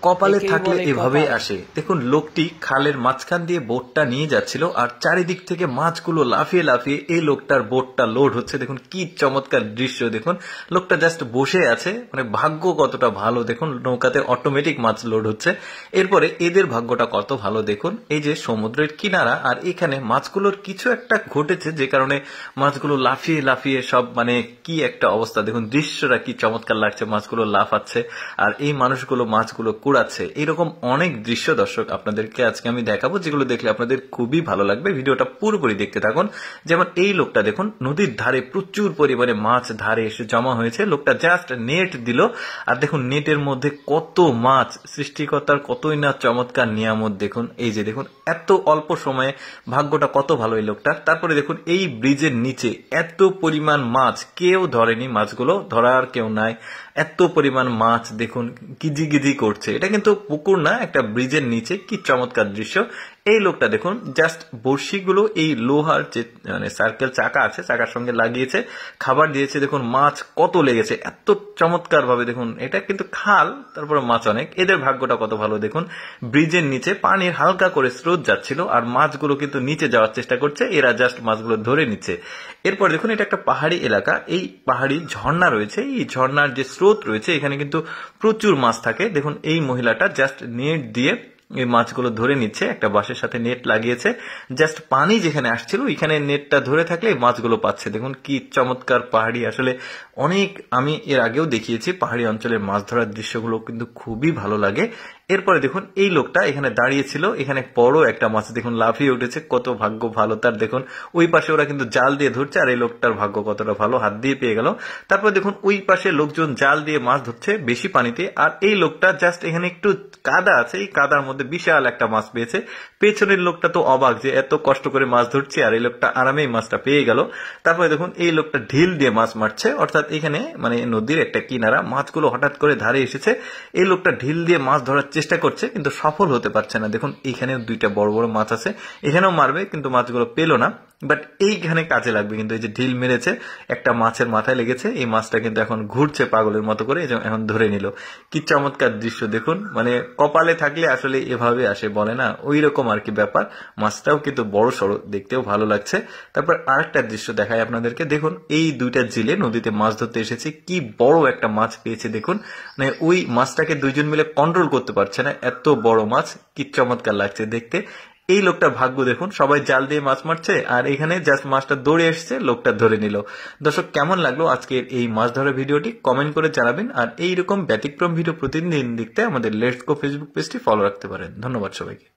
কপালে থাকলে এভাবেই আসে। দেখুন লোকটি খালের মাঝখান দিয়ে বোটটা নিয়ে যাচ্ছিল আর চারিদিক থেকে মাছগুলো লাফিয়ে লাফিয়ে এই লোকটার বোটটা লোড হচ্ছে। দেখুন কি চমৎকার দৃশ্য। দেখুন লোকটা জাস্ট বসে আছে, মানে ভাগ্য কতটা ভালো। দেখুন নৌকাতে অটোমেটিক মাছ লোড হচ্ছে। এরপরে এদের ভাগ্যটা কত ভালো। দেখুন এই যে সমুদ্রের কিনারা, আর এখানে মাছগুলোর কিছু একটা ঘটেছে যে কারণে মাছগুলো লাফিয়ে লাফিয়ে সব, মানে কি একটা অবস্থা। দেখুন দৃশ্যটা কি চমৎকার লাগছে, মাছগুলো লাফাচ্ছে আর এই মানুষগুলো মাছগুলো কুড়াচ্ছে। এরকম অনেক দৃশ্য দর্শক আপনাদেরকে আজকে আমি দেখাবো, যেগুলো দেখলে আপনাদের খুবই ভালো লাগবে। ভিডিওটা পুরোপুরি দেখতে থাকুন। যেমন এই লোকটা দেখুন নদীর ধারে প্রচুর পরিমাণে মাছ ধারে এসে জমা হয়েছে। লোকটা জাস্ট নেট দিল আর দেখুন নেটের মধ্যে কত মাছ। সৃষ্টিকর্তার কতই না চমৎকার নিয়ামত। দেখুন এই যে দেখুন এত অল্প সময়ে ভাগ্যটা কত ভালো এই লোকটার। তারপরে দেখুন এই ব্রিজের নিচে এত পরিমাণ মাছ, কেউ ধরেনি মাছগুলো, ধরার কেউ নাই। এত পরিমাণ মাছ দেখুন গিজি গিজি করছে। এটা কিন্তু পুকুর না, একটা ব্রিজের নিচে। কি চমৎকার দৃশ্য। এই লোকটা দেখুন জাস্ট বড়শিগুলো এই লোহার যে মানে সার্কেল চাকা আছে, চাকার সঙ্গে লাগিয়েছে, খাবার দিয়েছে। দেখুন মাছ কত লেগেছে এত চমৎকার ভাবে। দেখুন এটা কিন্তু খাল, তারপরে মাছ অনেক। এদের ভাগ্যটা কত ভালো। দেখুন ব্রিজের নিচে পানির হালকা করে স্রোত যাচ্ছিল আর মাছগুলো কিন্তু নিচে যাওয়ার চেষ্টা করছে, এরা জাস্ট মাছগুলো ধরে নিচ্ছে। এরপর দেখুন এটা একটা পাহাড়ি এলাকা, এই পাহাড়ি ঝর্ণা রয়েছে। এই ঝর্ণার যে স্রোত রয়েছে এখানে কিন্তু প্রচুর মাছ থাকে। দেখুন এই মহিলাটা জাস্ট নেট দিয়ে এই মাছগুলো ধরে নিচ্ছে, একটা বাঁশের সাথে নেট লাগিয়েছে। জাস্ট পানি যেখানে আসছিল এখানে নেটটা ধরে থাকলে এই মাছগুলো পাচ্ছে। দেখুন কি চমৎকার পাহাড়ি। আসলে অনেক, আমি এর আগেও দেখিয়েছি পাহাড়ি অঞ্চলের মাছ ধরার দৃশ্যগুলো কিন্তু খুবই ভালো লাগে। এরপরে দেখুন এই লোকটা এখানে দাঁড়িয়েছিল, এখানে বড় একটা মাছ দেখুন লাফিয়ে উঠেছে। কত ভাগ্য ভালো তার। দেখুন ওই পাশে ওরা কিন্তু জাল দিয়ে ধরছে আর এই লোকটার ভাগ্য কতটা ভালো, হাত দিয়ে পেয়ে গেল। তারপর দেখুন ওই পাশে লোকজন জাল দিয়ে মাছ ধরছে বেশি পানিতে, আর এই লোকটা জাস্ট এখানে একটু কাদা আছে, এই কাদার মধ্যে বিশাল একটা মাছ পেয়েছে। পেছনের লোকটা তো অবাক যে এত কষ্ট করে মাছ ধরছে আর এই লোকটা আরামেই মাছটা পেয়ে গেল। তারপরে দেখুন এই লোকটা ঢিল দিয়ে মাছ মারছে, অর্থাৎ এখানে মানে নদীর একটা কিনারা, মাছগুলো হঠাৎ করে ধারে এসেছে। এই লোকটা ঢিল দিয়ে মাছ ধরার চেষ্টা করছে কিন্তু সফল হতে পারছে না। দেখুন এখানেও দুইটা বড় বড় মাছ আছে, এখানেও মারবে কিন্তু মাছগুলো পেল না। বাট এইখানে কাজে লাগবে কিন্তু। এই যে ঢিল মেরেছে, একটা মাছের মাথায় লেগেছে, এই মাছটা কিন্তু এখন ঘুরছে পাগলের মতো করে, এখন ধরে নিল। কি চমৎকার দৃশ্য। দেখুন মানে কপালে থাকলে আসলে এভাবে আসে বলে না, ওই রকম আর কি ব্যাপার। মাছটাও কিন্তু বড় সড়ো, দেখতেও ভালো লাগছে। তারপর আরেকটা দৃশ্য দেখায় আপনাদেরকে। দেখুন এই দুইটা জেলে নদীতে মাছ ধরতে এসেছে, কি বড় একটা মাছ পেয়েছে। দেখুন মানে ওই মাছটাকে দুইজন মিলে কন্ট্রোল করতে পারছে না, এত বড় মাছ। কি চমৎকার লাগছে দেখতে। এই লোকটার ভাগ্য দেখুন, সবাই জাল দিয়ে মাছ মারছে আর এখানে জাস্ট মাছটা দৌড়ে এসছে, লোকটা ধরে নিল। দর্শক কেমন লাগলো আজকের এই মাছ ধরার ভিডিওটি কমেন্ট করে জানাবেন। আর এইরকম ব্যতিক্রম ভিডিও প্রতিদিন দেখতে আমাদের লেটস গো ফেসবুক পেজটি ফলো রাখতে পারেন। ধন্যবাদ সবাইকে।